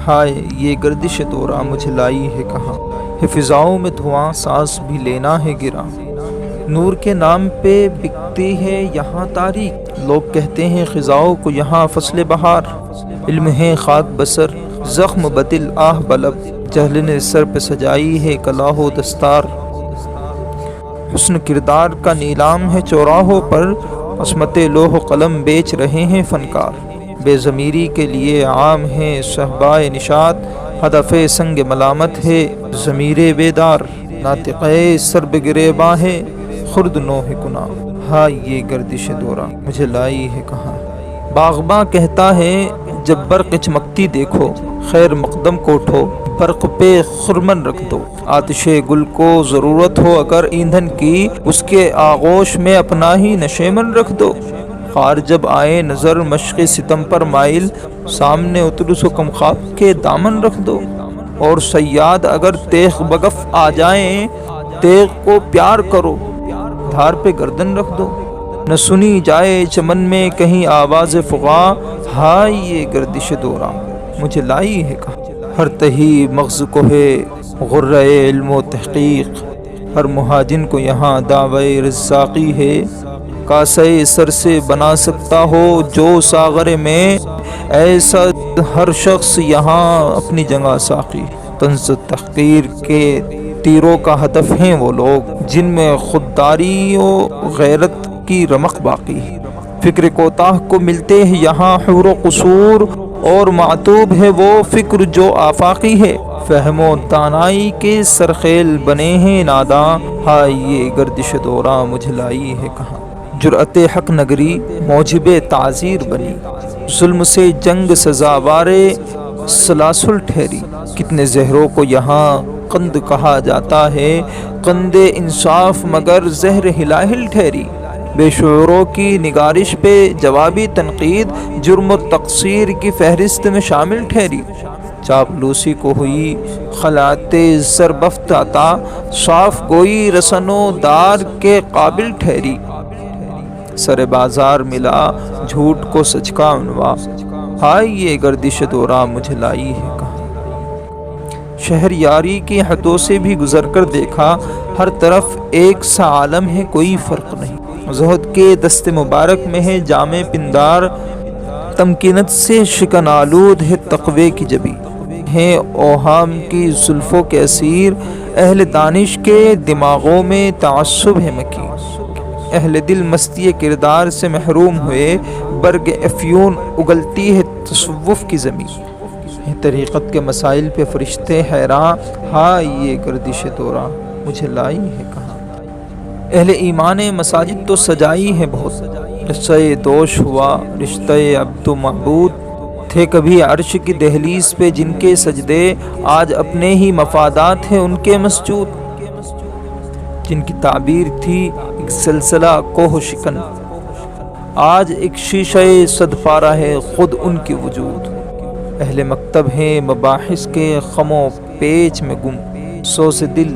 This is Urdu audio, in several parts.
ہائے یہ گردش دورہ مجھے لائی ہے کہاں، ہے فضاؤں میں دھواں سانس بھی لینا ہے گراں، نور کے نام پہ بکتی ہے یہاں تاریخ، لوگ کہتے ہیں خزاؤں کو یہاں فصل بہار، علم ہے خاک بسر زخم بدل آہ بلب، جہل نے سر پہ سجائی ہے کلاه و دستار، حسن کردار کا نیلام ہے چوراہوں پر، عصمت لوح و قلم بیچ رہے ہیں فنکار، بے ضمیری کے لیے عام ہے صہبائے نشاط، ہدف سنگ ملامت ہے ضمیر بیدار، ناطق سر بگریباں ہے خرد نوح کنا، ہاں یہ گردش دورہ مجھے لائی ہے کہاں۔ باغباں کہتا ہے جب برق چمکتی دیکھو، خیر مقدم کو اٹھو برق پہ خرمن رکھ دو، آتش گل کو ضرورت ہو اگر ایندھن کی، اس کے آغوش میں اپنا ہی نشیمن رکھ دو، خار جب آئے نظر مشق ستم پر مائل، سامنے اترس و کم خواب کے دامن رکھ دو، اور صیاد اگر تیغ بگف آ جائیں، تیغ کو پیار کرو دھار پہ گردن رکھ دو، نہ سنی جائے چمن میں کہیں آواز فغاں، ہائے یہ گردش دورہ مجھے لائی ہے کہاں۔ ہر تہی مغز کو ہے غرہ علم و تحقیق، ہر مہاجن کو یہاں دعوی رزاقی ہے، کاسے سر سے بنا سکتا ہو جو ساغر میں، ایسا ہر شخص یہاں اپنی جگہ ساقی، طنز تحقیر کے تیروں کا ہدف ہیں وہ لوگ جن میں خودداری و غیرت کی رمق باقی، فکر کوتاہ کو ملتے ہیں یہاں حور و قصور، اور معتوب ہے وہ فکر جو آفاقی ہے، فہم و دانائی کے سرخیل بنے ہیں ناداں، ہائے یہ گردش دورہ مجھے لائی ہے کہاں۔ جرأت حق نگری موجب تعزیر بنی، ظلم سے جنگ سزاوار سلاسل ٹھہری، کتنے زہروں کو یہاں قند کہا جاتا ہے، قند انصاف مگر زہر ہلاہل ٹھہری، بے شعوروں کی نگارش پہ جوابی تنقید جرم و تقصیر کی فہرست میں شامل ٹھہری، چاپلوسی کو ہوئی خلعت زربفت عطا، صاف گوئی رسن و دار کے قابل ٹھہری، سر بازار ملا جھوٹ کو سچ کا عنواں، ہائے یہ گردش دورہ مجھے لائی ہے کہاں۔ شہر یاری کی حدوں سے بھی گزر کر دیکھا، ہر طرف ایک سا عالم ہے کوئی فرق نہیں، زہد کے دست مبارک میں ہے جام پندار، تمکینت سے شکن آلود ہے تقوی کی جبی، ہیں اوہام کی زلفوں کے اسیر، اہل دانش کے دماغوں میں تعصب ہے مکی، اہل دل مستی کردار سے محروم ہوئے، برگ افیون اگلتی ہے تصوف کی زمین، طریقت کے مسائل پہ فرشتے حیراں، ہائے یہ گردش دورہ مجھے لائی ہے کہاں۔ اہل ایمان مساجد تو سجائی ہے بہت، رشتہ دوش ہوا رشتہ عبد و معبود، تھے کبھی عرش کی دہلیز پہ جن کے سجدے، آج اپنے ہی مفادات ہیں ان کے مسجود، جن کی تعبیر تھی ایک سلسلہ کوہ شکن، آج ایک شیشہ صد پارہ ہے خود ان کی وجود، اہل مکتب ہیں مباحث کے خم و پیچ میں گم، سوز دل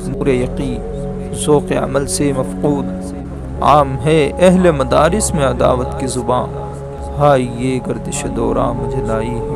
نور یقین ذوق عمل سے مفقود، عام ہے اہل مدارس میں عداوت کی زباں، ہائے یہ گردش دورہ مجھے لائی ہے